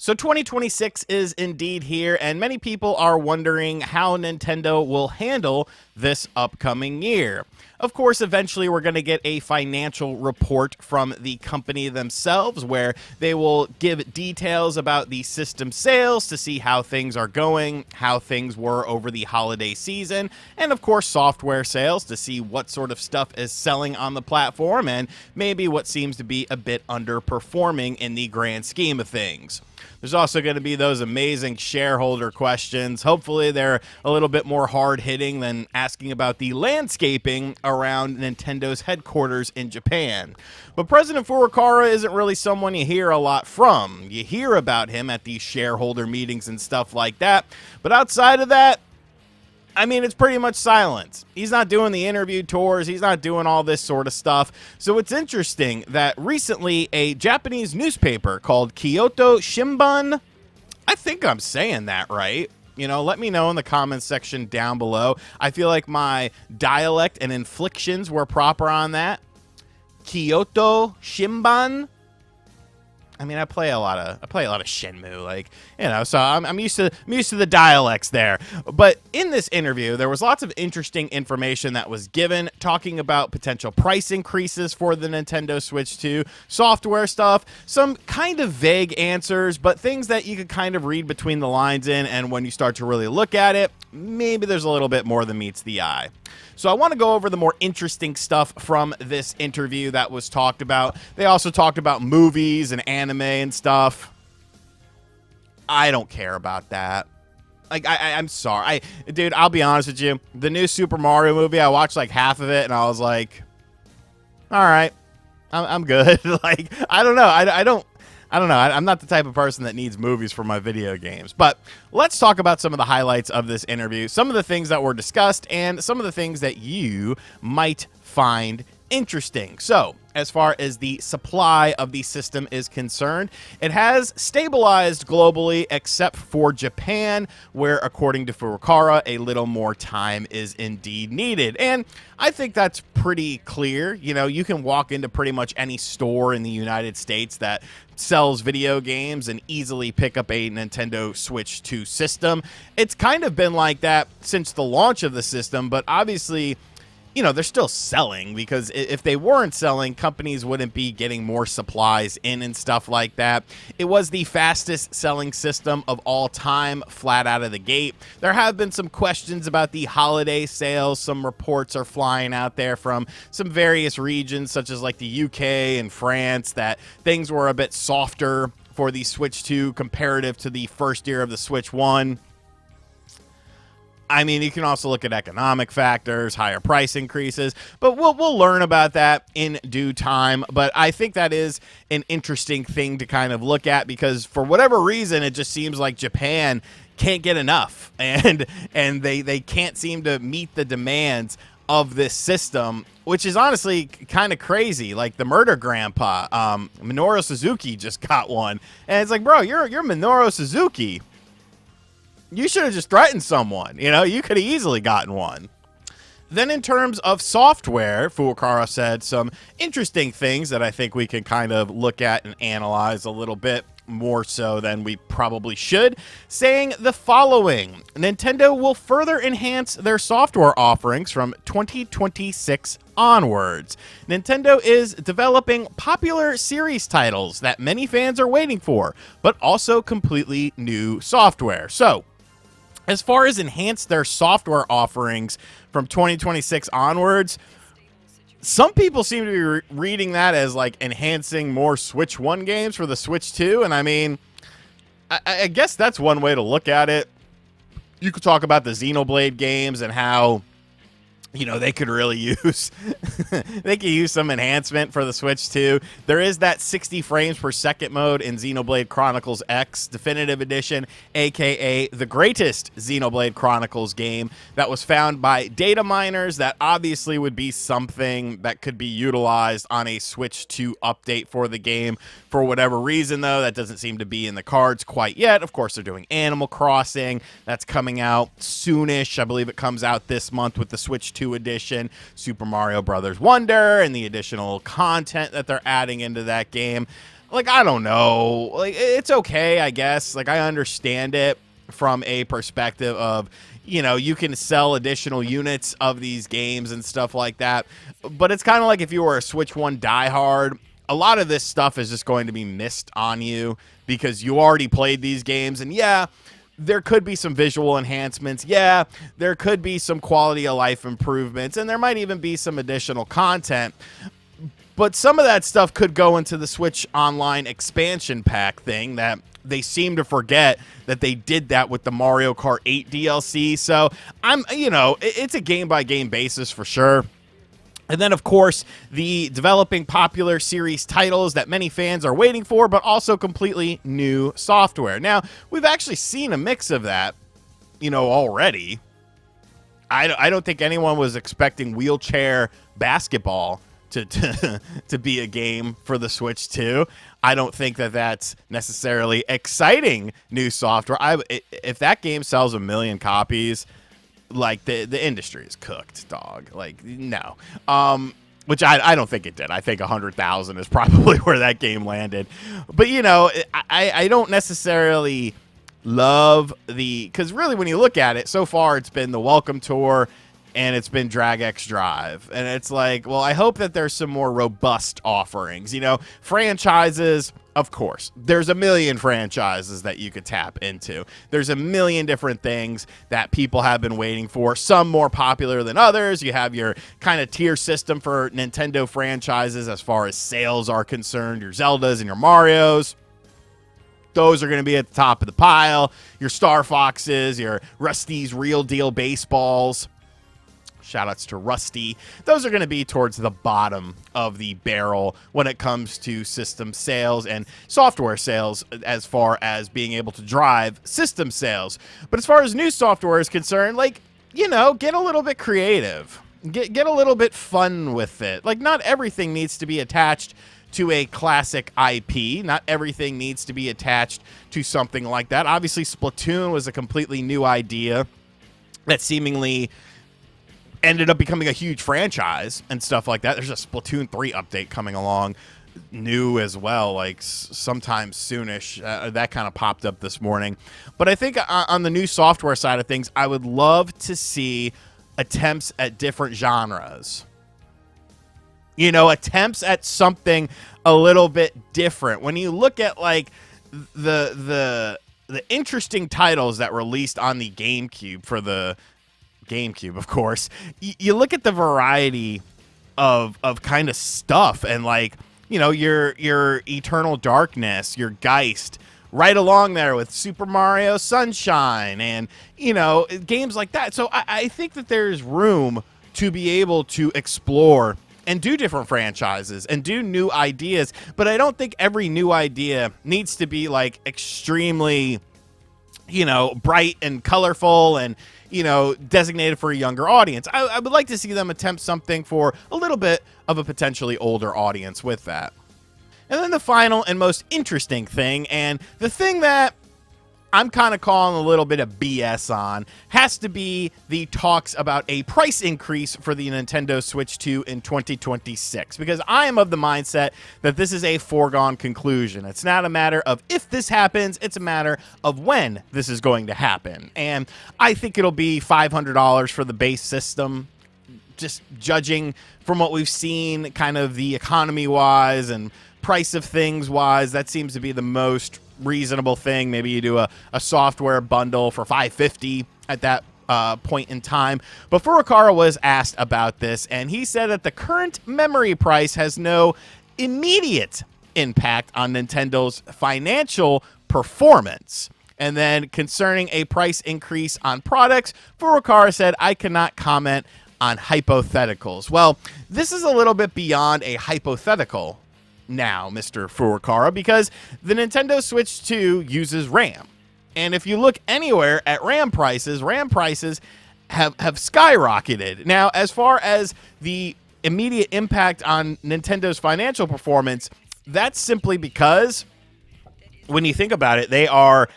So 2026 is indeed here, and many people are wondering how Nintendo will handle this upcoming year. Of course, eventually we're going to get a financial report from the company themselves where they will give details about the system sales to see how things are going, how things were over the holiday season, and of course software sales to see what sort of stuff is selling on the platform and maybe what seems to be a bit underperforming in the grand scheme of things. There's also going to be those amazing shareholder questions. Hopefully, they're a little bit more hard-hitting than asking about the landscaping around Nintendo's headquarters in Japan. But President Furukawa isn't really someone you hear a lot from. You hear about him at these shareholder meetings and stuff like that. But outside of that, I mean, it's pretty much silence. He's not doing the interview tours. He's not doing all this sort of stuff. So it's interesting that recently a Japanese newspaper called Kyoto Shimbun, I think I'm saying that right. Let me know in the comments section down below. I feel like my dialect and inflections were proper on that. Kyoto Shimbun. I mean, I play a lot of Shenmue, so I'm used to the dialects there. But in this interview, there was lots of interesting information that was given, talking about potential price increases for the Nintendo Switch 2, software stuff, some kind of vague answers, but things that you could kind of read between the lines in, and when you start to really look at it, maybe there's a little bit more than meets the eye. So I want to go over the more interesting stuff from this interview that was talked about. They also talked about movies and anime and stuff. I don't care about that. I'm sorry. Dude, I'll be honest with you. The new Super Mario movie, I watched like half of it, and I was like, all right, I'm good. I don't know. I don't know. I'm not the type of person that needs movies for my video games. But let's talk about some of the highlights of this interview, some of the things that were discussed, and some of the things that you might find interesting. So, as far as the supply of the system is concerned, it has stabilized globally except for Japan, where, according to Furukawa, a little more time is indeed needed. And I think that's pretty clear. You can walk into pretty much any store in the United States that sells video games and easily pick up a Nintendo Switch 2 system. It's kind of been like that since the launch of the system, but obviously, they're still selling, because if they weren't selling, companies wouldn't be getting more supplies in and stuff like that. It was the fastest selling system of all time, flat out of the gate. There have been some questions about the holiday sales. Some reports are flying out there from some various regions, such as like the UK and France, that things were a bit softer for the Switch 2 comparative to the first year of the Switch 1. I mean, you can also look at economic factors, higher price increases, but we'll learn about that in due time. But I think that is an interesting thing to kind of look at, because for whatever reason, it just seems like Japan can't get enough, and they can't seem to meet the demands of this system, which is honestly kind of crazy. Like the Murder Grandpa, Minoru Suzuki just got one, and it's like, bro, you're Minoru Suzuki. You should have just threatened someone. You could have easily gotten one. Then in terms of software, Furukawa said some interesting things that I think we can kind of look at and analyze a little bit more so than we probably should, saying the following: Nintendo will further enhance their software offerings from 2026 onwards. Nintendo is developing popular series titles that many fans are waiting for, but also completely new software. So, as far as enhance their software offerings from 2026 onwards, some people seem to be reading that as like enhancing more Switch 1 games for the Switch 2. And I mean, I guess that's one way to look at it. You could talk about the Xenoblade games and how, they could really use some enhancement for the Switch 2. There is that 60 frames per second mode in Xenoblade Chronicles X Definitive Edition, aka the greatest Xenoblade Chronicles game, that was found by data miners. That obviously would be something that could be utilized on a Switch 2 update for the game. For whatever reason, though, that doesn't seem to be in the cards quite yet. Of course, they're doing Animal Crossing. That's coming out soonish. I believe it comes out this month with the Switch 2 edition, Super Mario Brothers Wonder, and the additional content that they're adding into that game. like, I don't know. Like, it's okay, I guess. Like, I understand it from a perspective of, you can sell additional units of these games and stuff like that. But it's kind of like if you were a Switch 1 diehard, a lot of this stuff is just going to be missed on you because you already played these games. And yeah, there could be some visual enhancements. Yeah, there could be some quality of life improvements. And there might even be some additional content. But some of that stuff could go into the Switch Online expansion pack thing that they seem to forget that they did that with the Mario Kart 8 DLC. So it's a game by game basis for sure. And then, of course, the developing popular series titles that many fans are waiting for, but also completely new software. Now, we've actually seen a mix of that, already. I don't think anyone was expecting wheelchair basketball to be a game for the Switch 2. I don't think that that's necessarily exciting new software. If that game sells 1 million copies, like the industry is cooked, dog. Like, no. Which I don't think it did. I think 100,000 is probably where that game landed. But I don't necessarily love because really when you look at it, so far it's been the Welcome Tour and it's been Drag X Drive. And it's like, well, I hope that there's some more robust offerings. Franchises, of course. There's 1 million franchises that you could tap into. There's 1 million different things that people have been waiting for, some more popular than others. You have your kind of tier system for Nintendo franchises as far as sales are concerned, your Zeldas and your Marios. Those are going to be at the top of the pile. Your Star Foxes, your Rusty's Real Deal Baseballs. Shoutouts to Rusty. Those are going to be towards the bottom of the barrel when it comes to system sales and software sales as far as being able to drive system sales. But as far as new software is concerned, get a little bit creative. Get a little bit fun with it. Like, not everything needs to be attached to a classic IP. Not everything needs to be attached to something like that. Obviously, Splatoon was a completely new idea that seemingly ended up becoming a huge franchise and stuff like that. There's a Splatoon 3 update coming along, new as well, like sometime soonish. That kind of popped up this morning. But I think on the new software side of things, I would love to see attempts at different genres. Attempts at something a little bit different. When you look at like the interesting titles that released on the GameCube for the GameCube, of course, you look at the variety of kind of stuff, and your Eternal Darkness, your Geist, right along there with Super Mario Sunshine and games like that. So I think that there's room to be able to explore and do different franchises and do new ideas, but I don't think every new idea needs to be like extremely bright and colorful and designated for a younger audience. I would like to see them attempt something for a little bit of a potentially older audience with that. And then the final and most interesting thing, and the thing that I'm kind of calling a little bit of BS on, has to be the talks about a price increase for the Nintendo Switch 2 in 2026. Because I am of the mindset that this is a foregone conclusion. It's not a matter of if this happens, it's a matter of when this is going to happen. And I think it'll be $500 for the base system. Just judging from what we've seen, kind of the economy-wise and price of things-wise, that seems to be the most reasonable thing. Maybe you do a software bundle for $550 at that point in time. But Furukawa was asked about this, and he said that the current memory price has no immediate impact on Nintendo's financial performance. And then concerning a price increase on products, Furukawa said, "I cannot comment on hypotheticals." Well, this is a little bit beyond a hypothetical now, Mr. Furukawa, because the Nintendo Switch 2 uses RAM. And if you look anywhere at RAM prices have skyrocketed. Now, as far as the immediate impact on Nintendo's financial performance, that's simply because when you think about it, they are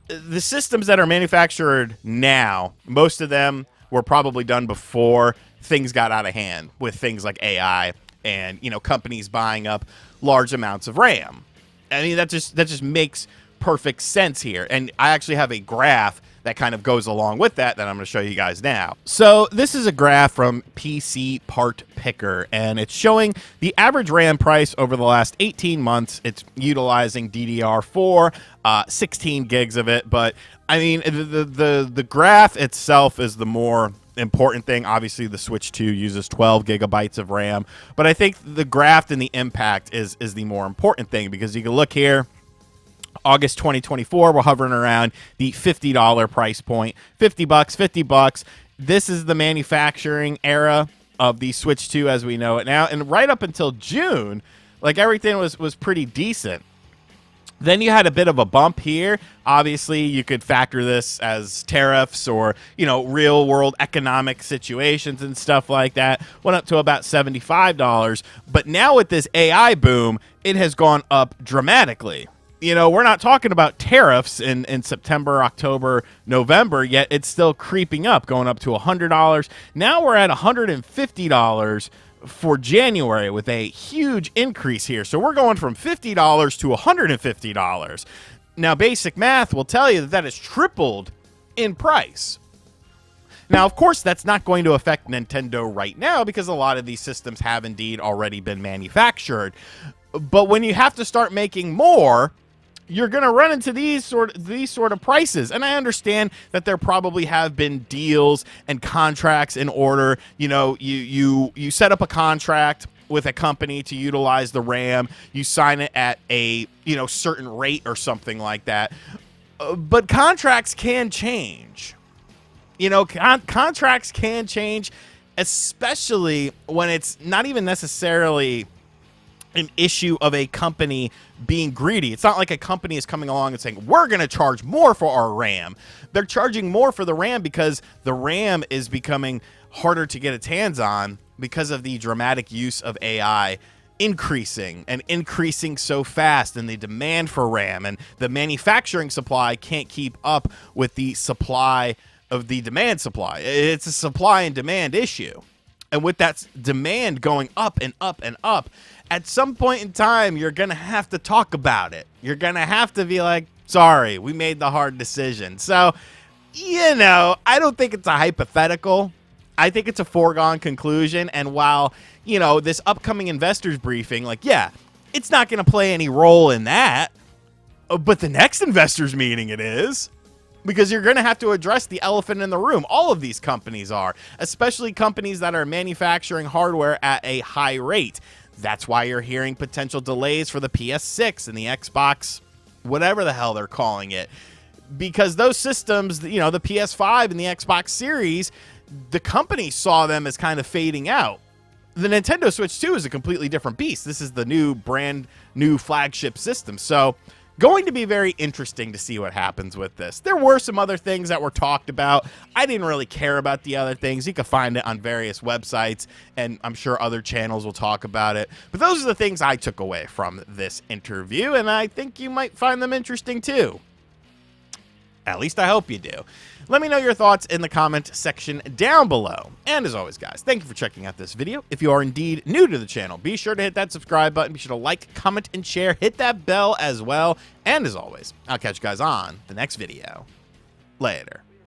the systems that are manufactured now, most of them were probably done before things got out of hand with things like AI and, companies buying up large amounts of RAM. I mean, that just makes perfect sense here. And I actually have a graph that kind of goes along with that I'm going to show you guys now. So this is a graph from PC Part Picker, and it's showing the average RAM price over the last 18 months. It's utilizing DDR4, 16 gigs of it. But I mean, the graph itself is the more important thing. Obviously, the Switch 2 uses 12 gigabytes of RAM, but I think the graph and the impact is the more important thing, because you can look here. August 2024, we're hovering around the $50 price point. $50. This is the manufacturing era of the Switch 2 as we know it now. And right up until June, like, everything was pretty decent. Then you had a bit of a bump here. Obviously, you could factor this as tariffs or, real world economic situations and stuff like that. Went up to about $75. But now with this AI boom, it has gone up dramatically. We're not talking about tariffs in September, October, November, yet it's still creeping up, going up to $100. Now we're at $150 for January with a huge increase here. So we're going from $50 to $150. Now, basic math will tell you that has tripled in price. Now, of course, that's not going to affect Nintendo right now, because a lot of these systems have indeed already been manufactured. But when you have to start making more, you're going to run into these sort of prices. And I understand that there probably have been deals and contracts in order. You set up a contract with a company to utilize the RAM. You sign it at a, certain rate or something like that. But contracts can change. Contracts can change, especially when it's not even necessarily an issue of a company being greedy. It's not like a company is coming along and saying, we're going to charge more for our RAM. They're charging more for the RAM because the RAM is becoming harder to get its hands on because of the dramatic use of AI increasing so fast, and the demand for RAM, and the manufacturing supply can't keep up with the supply of the demand supply. It's a supply and demand issue. And with that demand going up and up and up, at some point in time, you're going to have to talk about it. You're going to have to be like, sorry, we made the hard decision. So, I don't think it's a hypothetical. I think it's a foregone conclusion. And while, this upcoming investors briefing, it's not going to play any role in that. But the next investors meeting it is. Because you're going to have to address the elephant in the room. All of these companies are, especially companies that are manufacturing hardware at a high rate. That's why you're hearing potential delays for the PS6 and the Xbox, whatever the hell they're calling it. Because those systems, the PS5 and the Xbox Series, the company saw them as kind of fading out. The Nintendo Switch 2 is a completely different beast. This is the brand new flagship system. So, going to be very interesting to see what happens with this. There were some other things that were talked about. I didn't really care about the other things. You can find it on various websites, and I'm sure other channels will talk about it. But those are the things I took away from this interview, and I think you might find them interesting too. At least I hope you do. Let me know your thoughts in the comment section down below. And as always, guys, thank you for checking out this video. If you are indeed new to the channel, be sure to hit that subscribe button. Be sure to like, comment, and share. Hit that bell as well. And as always, I'll catch you guys on the next video. Later.